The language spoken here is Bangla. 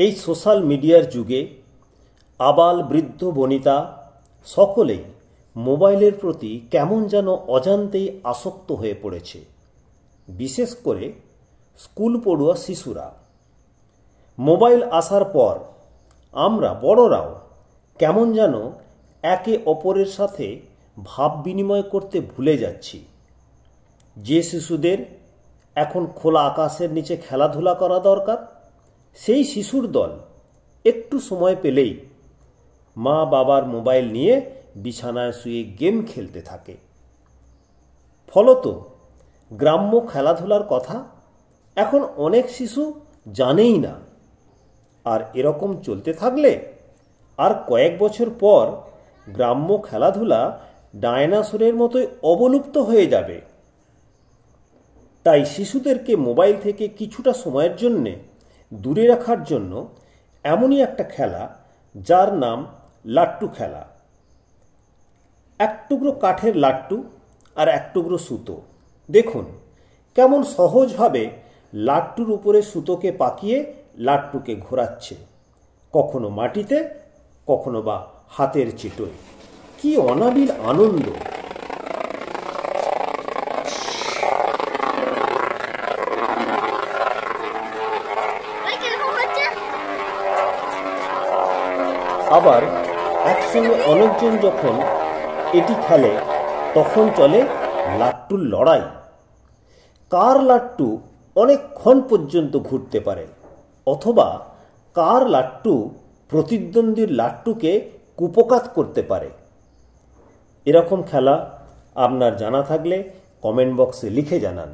এই সোশ্যাল মিডিয়ার যুগে আবাল বৃদ্ধ বনিতা সকলেই মোবাইলের প্রতি কেমন যেন অজান্তেই আসক্ত হয়ে পড়েছে। বিশেষ করে স্কুল পড়ুয়া শিশুরা। মোবাইল আসার পর আমরা বড়রাও কেমন যেন একে অপরের সাথে ভাব বিনিময় করতে ভুলে যাচ্ছি। যে শিশুদের এখন খোলা আকাশের নিচে খেলাধুলা করা দরকার, সেই শিশুর দল একটু সময় পেলেই মা বাবার মোবাইল নিয়ে বিছানায় শুয়ে গেম খেলতে থাকে। ফলত গ্রাম্য খেলাধুলার কথা এখন অনেক শিশু জানেই না। আর এরকম চলতে থাকলে আর কয়েক বছর পর গ্রাম্য খেলাধুলা ডায়নোসরের মতোই অবলুপ্ত হয়ে যাবে। তাই শিশুদেরকে মোবাইল থেকে কিছুটা সময়ের জন্য দূরে রাখার জন্য এমনই একটা খেলা, যার নাম লাট্টু খেলা। এক টুকরো কাঠের লাট্টু আর এক টুকরো সুতো। দেখুন কেমন সহজভাবে লাট্টুর উপরে সুতোকে পাকিয়ে লাট্টুকে ঘোরাচ্ছে, কখনো মাটিতে, কখনো বা হাতের চিটোয়। কি অনাবিল আনন্দ! আবার একসঙ্গে অনেকজন যখন এটি খেলে তখন চলে লাট্টুর লড়াই। কার লাট্টু অনেকক্ষণ পর্যন্ত ঘুরতে পারে, অথবা কার লাট্টু প্রতিদ্বন্দ্বীর লাট্টুকে কুপোকাত করতে পারে। এরকম খেলা আপনার জানা থাকলে কমেন্ট বক্সে লিখে জানান।